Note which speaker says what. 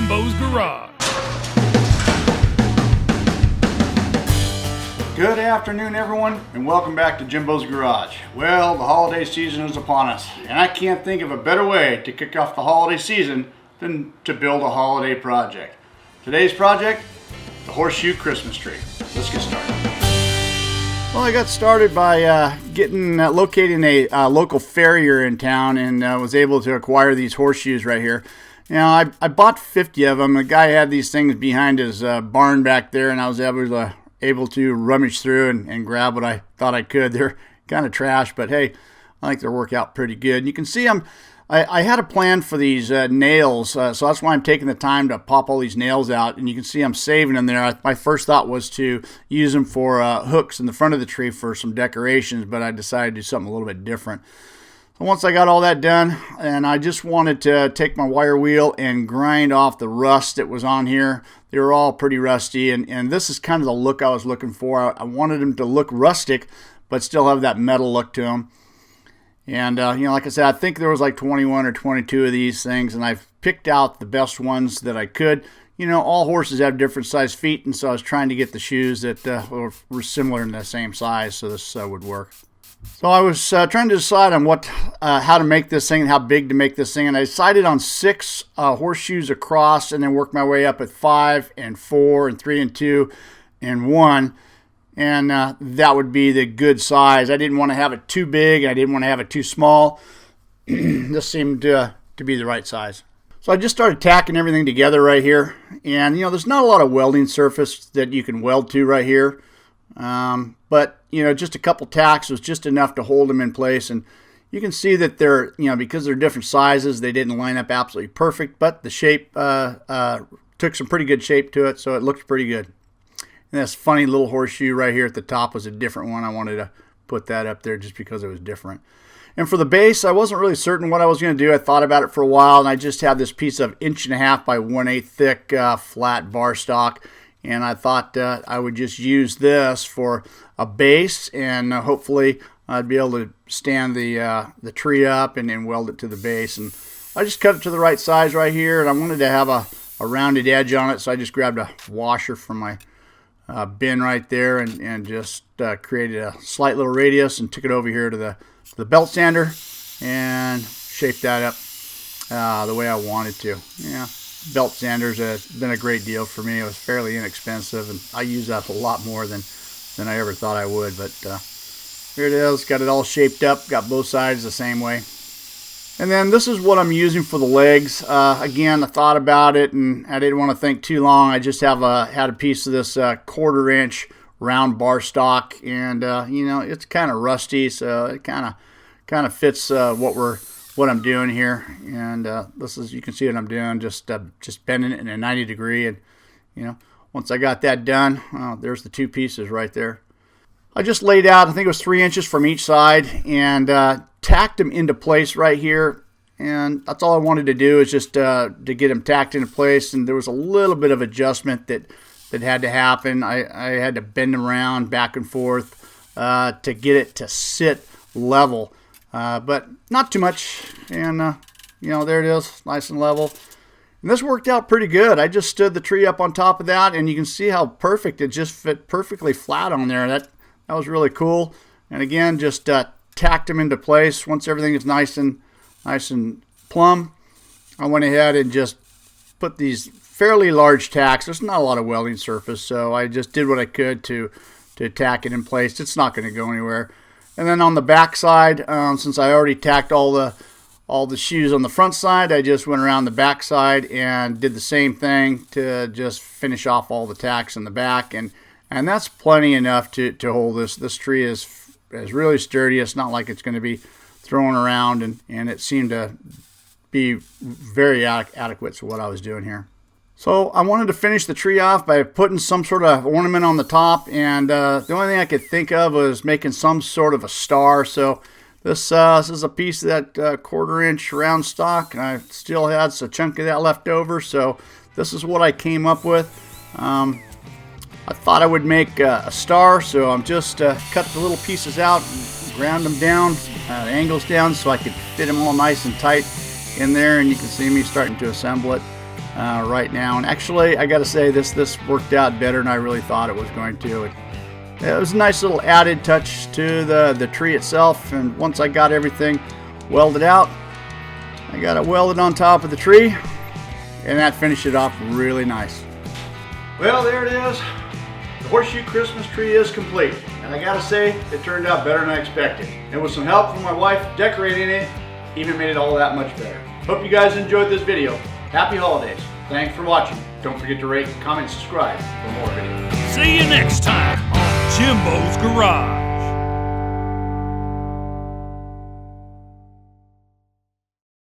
Speaker 1: Jimbo's Garage.
Speaker 2: Good afternoon, everyone, and welcome back to Jimbo's Garage. Well, the holiday season is upon us, and I can't think of a better way to kick off the holiday season than to build a holiday project. Today's project, the Horseshoe Christmas tree. Let's get started. Well, I got started by locating a local farrier in town, and was able to acquire these horseshoes right here. Now, I bought 50 of them. The guy had these things behind his barn back there, and I was able to rummage through and grab what I thought I could. They're kind of trash, but hey, I think they'll work out pretty good. And you can see I had a plan for these nails, so that's why I'm taking the time to pop all these nails out. And you can see I'm saving them there. My first thought was to use them for hooks in the front of the tree for some decorations, but I decided to do something a little bit different. So once I got all that done, and I just wanted to take my wire wheel and grind off the rust that was on here. They were all pretty rusty, and this is kind of the look I was looking for. I wanted them to look rustic, but still have that metal look to them. And, like I said, I think there was like 21 or 22 of these things, and I've picked out the best ones that I could. All horses have different size feet, and so I was trying to get the shoes that were similar in the same size, so this would work. So I was trying to decide on how to make this thing and how big to make this thing, and I decided on 6 horseshoes across, and then worked my way up at 5 and 4 and 3 and 2 and 1, and that would be the good size. I didn't want to have it too big. I didn't want to have it too small. This seemed to be the right size. So I just started tacking everything together right here, and there's not a lot of welding surface that you can weld to right here. But just a couple tacks was just enough to hold them in place, and you can see that they're, because they're different sizes, they didn't line up absolutely perfect, but the shape took some pretty good shape to it, so it looked pretty good. And this funny little horseshoe right here at the top was a different one. I wanted to put that up there just because it was different. And for the base, I wasn't really certain what I was going to do. I thought about it for a while, and I just had this piece of 1.5 by 1/8 thick flat bar stock. And I thought I would just use this for a base, and hopefully I'd be able to stand the tree up and weld it to the base. And I just cut it to the right size right here, and I wanted to have a rounded edge on it, so I just grabbed a washer from my bin right there and just created a slight little radius and took it over here to the belt sander and shaped that up the way I wanted to. Yeah. Belt sanders have been a great deal for me. It was fairly inexpensive, and I use that a lot more than I ever thought I would. But here it is. Got it all shaped up. Got both sides the same way. And then this is what I'm using for the legs. Again, I thought about it, and I didn't want to think too long. I just had a piece of this 1/4-inch round bar stock, and it's kind of rusty, so it kind of fits what I'm doing here. And this is, you can see what I'm doing, just bending it in a 90 degree. And once I got that done, there's the 2 pieces right there. I just laid out, I think it was 3 inches from each side, and tacked them into place right here. And that's all I wanted to do, is just to get them tacked into place. And there was a little bit of adjustment that had to happen. I had to bend them around back and forth to get it to sit level. But not too much, and there it is, nice and level. And this worked out pretty good. I just stood the tree up on top of that, and you can see how perfect it just fit perfectly flat on there. That was really cool. And again, just tacked them into place. Once everything is nice and plumb, I went ahead and just put these fairly large tacks. There's not a lot of welding surface, so I just did what I could to tack it in place. It's not going to go anywhere. And then on the back side, since I already tacked all the shoes on the front side, I just went around the back side and did the same thing to just finish off all the tacks in the back. And that's plenty enough to hold this. This tree is really sturdy. It's not like it's going to be thrown around, and it seemed to be very adequate to what I was doing here. So I wanted to finish the tree off by putting some sort of ornament on the top, and the only thing I could think of was making some sort of a star. So this is a piece of that 1/4-inch round stock, and I still had a chunk of that left over. So this is what I came up with. I thought I would make a star, so I'm just cut the little pieces out and ground them down, the angles down, so I could fit them all nice and tight in there. And you can see me starting to assemble it. right now. And actually, I got to say, this worked out better than I really thought it was going to. It was a nice little added touch to the tree itself. And once I got everything welded out, I got it welded on top of the tree, and that finished it off really nice. Well, there it is. The horseshoe Christmas tree is complete, and I gotta say, it turned out better than I expected. And with some help from my wife decorating it, even made it all that much better. Hope you guys enjoyed this video. Happy holidays. Thanks for watching. Don't forget to rate, comment, and subscribe for more videos.
Speaker 1: See you next time on Jimbo's Garage.